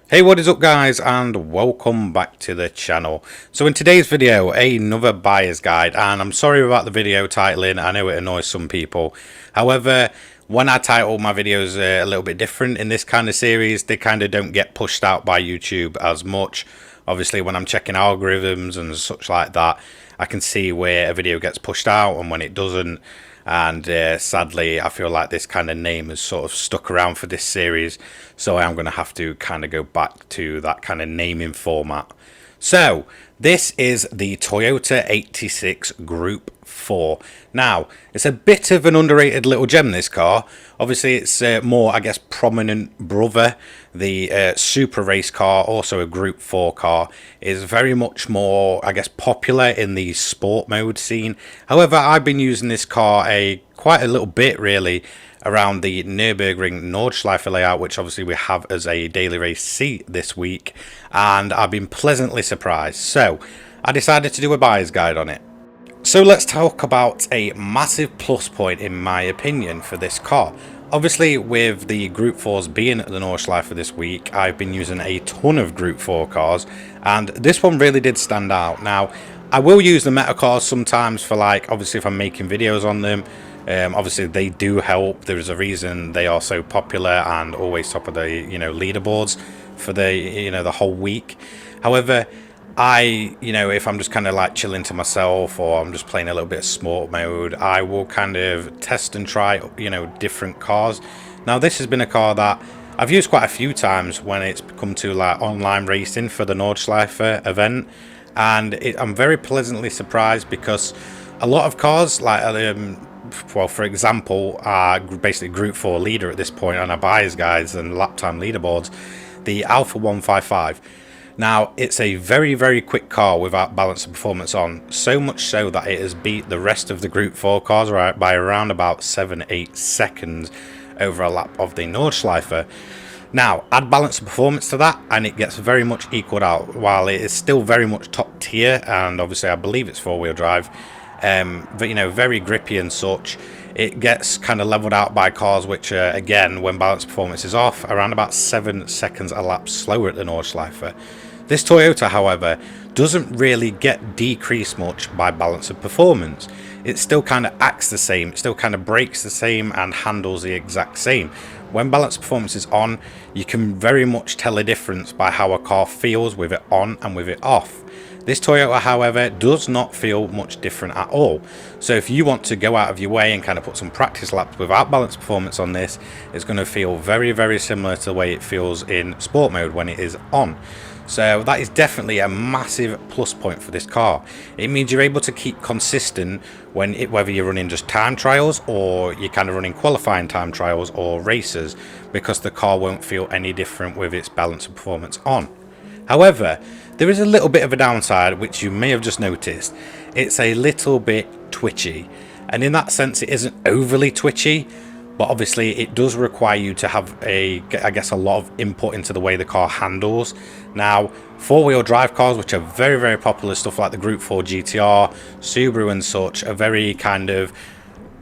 Hey, what is up guys, and welcome back to the channel. So in today's video, another buyer's guide, and I'm sorry about the video titling. I know it annoys some people. However, when I title my videos a little bit different in this kind of series, they kind of don't get pushed out by YouTube as much. Obviously, when I'm checking algorithms and such like that, I can see where a video gets pushed out and when it doesn't. And sadly, I feel like this kind of name has sort of stuck around for this series, so I am going to have to kind of go back to that kind of naming format. So this is the Toyota 86 Group 4. Now, it's a bit of an underrated little gem, this car. Obviously, it's more, I guess, prominent brother. The super race car, also a Group 4 car, is very much more, I guess, popular in the sport mode scene. However, I've been using this car quite a little bit, really, around the Nürburgring Nordschleife layout, which obviously we have as a daily race seat this week, and I've been pleasantly surprised. So I decided to do a buyer's guide on it. So let's talk about a massive plus point in my opinion for this car. Obviously, with the Group 4s being at the Nordschleife this week, I've been using a ton of Group 4 cars, and this one really did stand out. Now, I will use the meta cars sometimes for, like, obviously if I'm making videos on them. Obviously they do help. There's a reason they are so popular and always top of the leaderboards for the whole week. However, if I'm just kind of like chilling to myself, or I'm just playing a little bit of sport mode, I will kind of test and try different cars. Now, this has been a car that I've used quite a few times when it's come to like online racing for the Nordschleife event, and I'm very pleasantly surprised because a lot of cars like well, for example, basically Group 4 leader at this point on our buyer's guides and laptime leaderboards, the Alpha 155. Now, it's a very, very quick car without balance and performance on, so much so that it has beat the rest of the Group 4 cars by around about 7-8 seconds over a lap of the Nordschleife. Now, add balance and performance to that, and it gets very much equaled out. While it is still very much top tier, and obviously I believe it's four-wheel drive, but very grippy and such, it gets kind of leveled out by cars which again, when balance performance is off, around about 7 seconds a lap slower at the Nordschleife. This Toyota, however, doesn't really get decreased much by balance of performance. It still kind of acts the same, it still kind of brakes the same and handles the exact same. When balance performance is on, you can very much tell a difference by how a car feels with it on and with it off. This Toyota, however, does not feel much different at all. So if you want to go out of your way and kind of put some practice laps without balance performance on this, it's going to feel very, very similar to the way it feels in sport mode when it is on. So that is definitely a massive plus point for this car. It means you're able to keep consistent whether you're running just time trials or you're kind of running qualifying time trials or races, because the car won't feel any different with its balance and performance on. However, there is a little bit of a downside which you may have just noticed. It's a little bit twitchy, and in that sense it isn't overly twitchy, but obviously it does require you to have a lot of input into the way the car handles. Now, four-wheel drive cars, which are very, very popular, stuff like the Group 4 GTR, Subaru and such, are very kind of,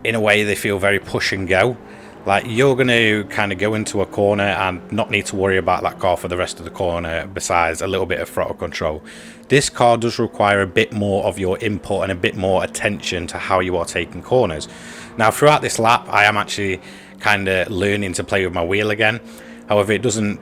in a way, they feel very push and go. Like, you're going to kind of go into a corner and not need to worry about that car for the rest of the corner, besides a little bit of throttle control. This car does require a bit more of your input and a bit more attention to how you are taking corners. Now, throughout this lap, I am actually kind of learning to play with my wheel again. However,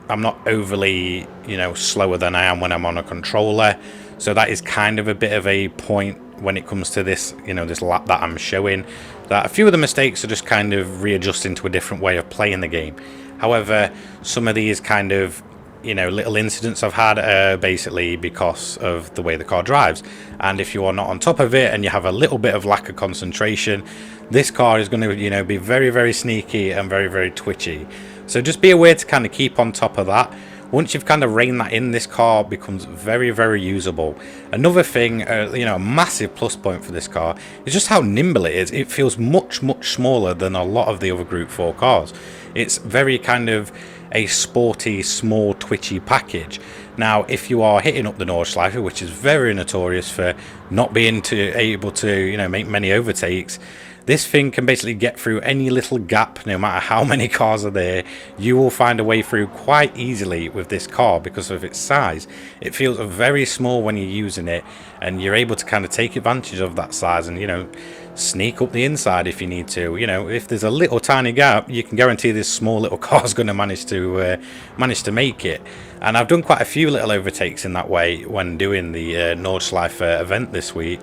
I'm not overly, slower than I am when I'm on a controller. So that is kind of a bit of a point when it comes to this, this lap that I'm showing, that a few of the mistakes are just kind of readjusting to a different way of playing the game. However, some of these kind of, little incidents I've had are basically because of the way the car drives. And if you are not on top of it and you have a little bit of lack of concentration, this car is going to, be very, very sneaky and very, very twitchy. So just be aware to kind of keep on top of that. Once you've kind of reined that in, this car becomes very, very usable. Another thing, a massive plus point for this car is just how nimble it is. It feels much, much smaller than a lot of the other Group 4 cars. It's very kind of a sporty, small, twitchy package. Now, if you are hitting up the Nordschleife, which is very notorious for not being able to make many overtakes, This thing can basically get through any little gap, no matter how many cars are there. You will find a way through quite easily with this car because of its size. It feels very small when you're using it, and you're able to kind of take advantage of that size and, you know, sneak up the inside if you need to. You know, if there's a little tiny gap, you can guarantee this small little car's going to manage to make it. And I've done quite a few little overtakes in that way when doing the Nordschleife event this week.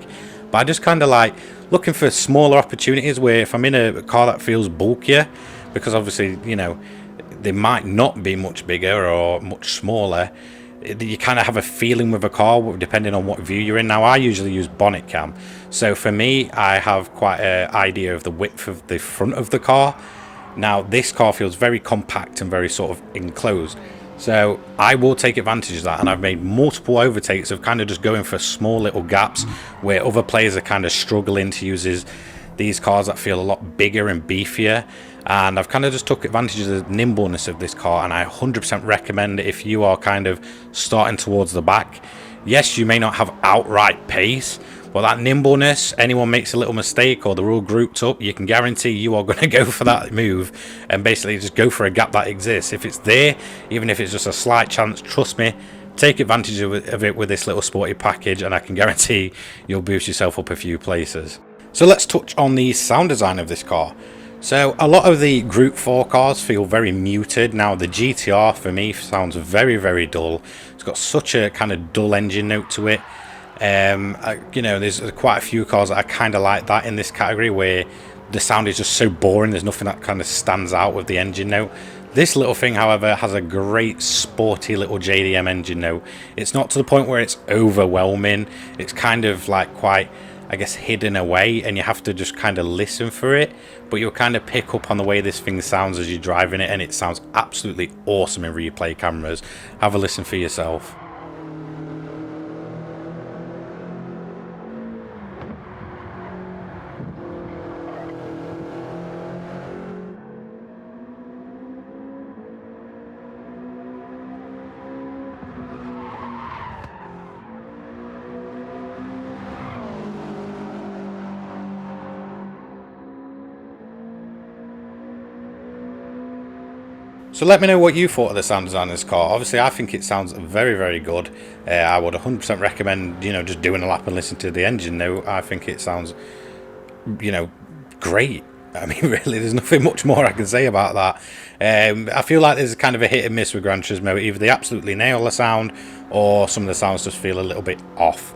But I just kind of like looking for smaller opportunities where if I'm in a car that feels bulkier, because obviously, you know, they might not be much bigger or much smaller, you kind of have a feeling with a car depending on what view you're in. Now I usually use bonnet cam, so for me I have quite an idea of the width of the front of the car. Now this car feels very compact and very sort of enclosed, so I will take advantage of that, and I've made multiple overtakes of kind of just going for small little gaps where other players are kind of struggling to use these cars that feel a lot bigger and beefier. And I've kind of just took advantage of the nimbleness of this car, and I 100% recommend it if you are kind of starting towards the back. Yes, you may not have outright pace, but that nimbleness, anyone makes a little mistake or they're all grouped up, you can guarantee you are going to go for that move and basically just go for a gap that exists. If it's there, even if it's just a slight chance, trust me, take advantage of it with this little sporty package, and I can guarantee you'll boost yourself up a few places. So let's touch on the sound design of this car. So a lot of the Gr.4 cars feel very muted. Now the GTR for me sounds very, very dull. It's got such a kind of dull engine note to it. You know, there's quite a few cars that I kind of like that in this category where the sound is just so boring. There's nothing that kind of stands out with the engine note. This little thing, however, has a great sporty little JDM engine note. It's not to the point where it's overwhelming. It's kind of like quite, I guess, hidden away, and you have to just kind of listen for it, but you'll kind of pick up on the way this thing sounds as you're driving it, and it sounds absolutely awesome in replay cameras. Have a listen for yourself. So let me know what you thought of the sound design of this car. Obviously, I think it sounds very, very good. I would 100% recommend, you know, just doing a lap and listening to the engine note. I think it sounds, you know, great. I mean, really, there's nothing much more I can say about that. I feel like there's kind of a hit and miss with Gran Turismo. Either they absolutely nail the sound, or some of the sounds just feel a little bit off.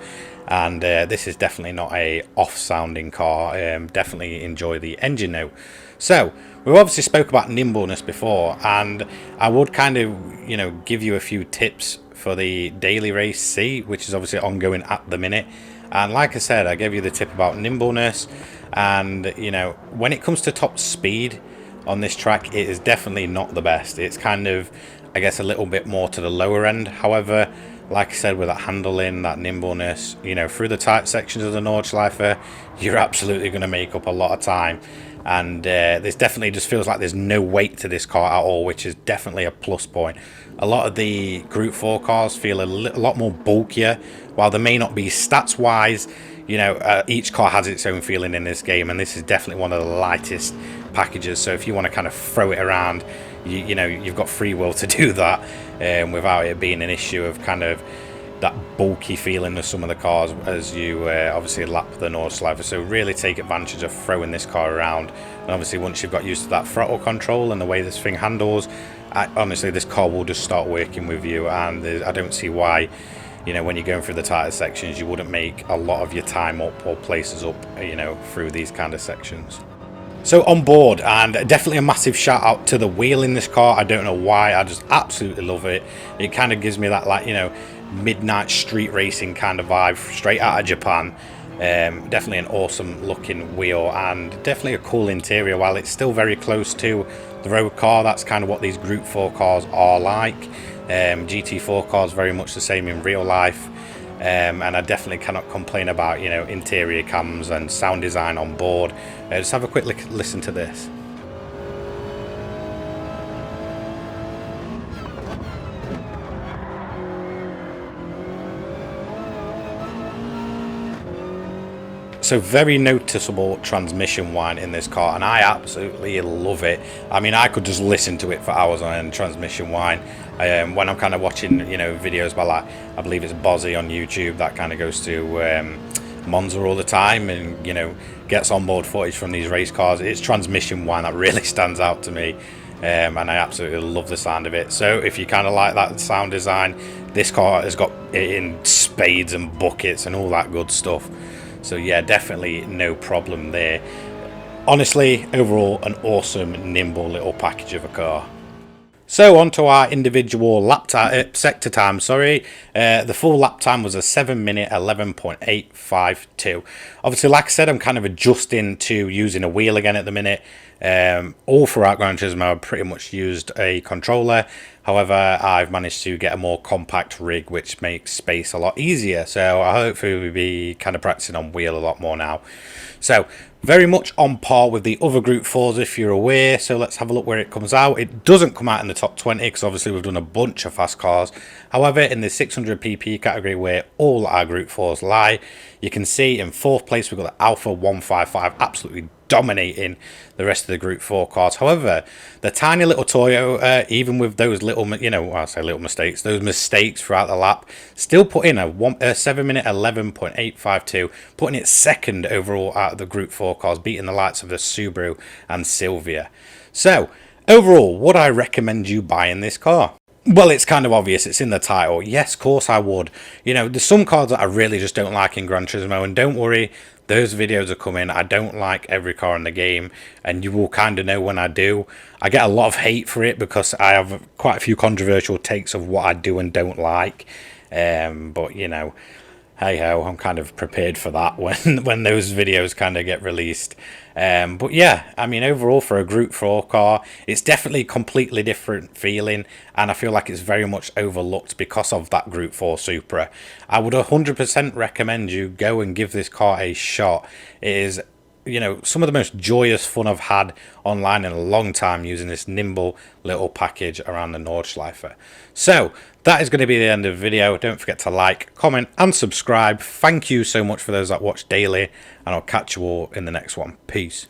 And this is definitely not a off-sounding car. Definitely enjoy the engine note. So we've obviously spoke about nimbleness before, and I would kind of, you know, give you a few tips for the daily race C, which is obviously ongoing at the minute. And like I said, I gave you the tip about nimbleness, and you know, when it comes to top speed on this track, it is definitely not the best. It's kind of, I guess, a little bit more to the lower end. However, like I said, with that handling, that nimbleness, you know, through the tight sections of the Nordschleife, you're absolutely going to make up a lot of time. And this definitely just feels like there's no weight to this car at all, which is definitely a plus point. A lot of the Gr.4 cars feel a lot more bulkier, while they may not be stats wise. You know, each car has its own feeling in this game, and this is definitely one of the lightest packages. So if you want to kind of throw it around, you know, you've got free will to do that without it being an issue of kind of that bulky feeling of some of the cars as you obviously lap the Nordschleife. So really take advantage of throwing this car around, and obviously once you've got used to that throttle control and the way this thing handles, honestly this car will just start working with you. And I don't see why, you know, when you're going through the tighter sections, you wouldn't make a lot of your time up or places up, you know, through these kind of sections. So on board, and definitely a massive shout out to the wheel in this car. I don't know why, I just absolutely love it. It kind of gives me that, like, you know, midnight street racing kind of vibe straight out of Japan. Definitely an awesome looking wheel, and definitely a cool interior. While it's still very close to the road car, that's kind of what these Gr.4 cars are like. GT4 cars very much the same in real life. And I definitely cannot complain about, you know, interior cams and sound design on board. Just have a quick listen to this. So very noticeable transmission whine in this car, and I absolutely love it. I mean, I could just listen to it for hours on end, transmission whine. When I'm kind of watching, videos by, like, I believe it's Bozzy on YouTube, that kind of goes to Monza all the time, and gets onboard footage from these race cars. It's transmission whine that really stands out to me, and I absolutely love the sound of it. So if you kind of like that sound design, this car has got it in spades and buckets and all that good stuff. So yeah, definitely no problem there. Honestly, overall, an awesome, nimble little package of a car. So on to our individual lap time, sector time, sorry. The full lap time was a 7-minute 11.852. Obviously, like I said, I'm kind of adjusting to using a wheel again at the minute. All throughout Gran Turismo, I've pretty much used a controller. However, I've managed to get a more compact rig, which makes space a lot easier. So I hopefully will be kind of practicing on wheel a lot more now. So very much on par with the other Group 4s, if you're aware. So let's have a look where it comes out. It doesn't come out in the top 20 because obviously we've done a bunch of fast cars. However, in the 600 pp category where all our Group 4s lie, you can see in 4th place we've got the Alpha 155, absolutely dominating the rest of the Group 4 cars. However, the tiny little Toyota, even with those little, I say little mistakes, those mistakes throughout the lap, still put in a 7-minute 11.852, putting it second overall out of the Group 4 cars, beating the likes of the Subaru and Silvia. So, overall, would I recommend you buying this car? Well, it's kind of obvious. It's in the title. Yes, of course I would. There's some cars that I really just don't like in Gran Turismo, and don't worry, those videos are coming. I don't like every car in the game, and you will kind of know when I do. I get a lot of hate for it because I have quite a few controversial takes of what I do and don't like. But, hey ho, I'm kind of prepared for that when those videos kind of get released. But yeah, I mean, overall for a Group 4 car, it's definitely a completely different feeling, and I feel like it's very much overlooked because of that Group 4 Supra. I would 100% recommend you go and give this car a shot. It is, some of the most joyous fun I've had online in a long time using this nimble little package around the Nordschleife. So that is going to be the end of the video. Don't forget to like, comment and subscribe. Thank you so much for those that watch daily, and I'll catch you all in the next one. Peace.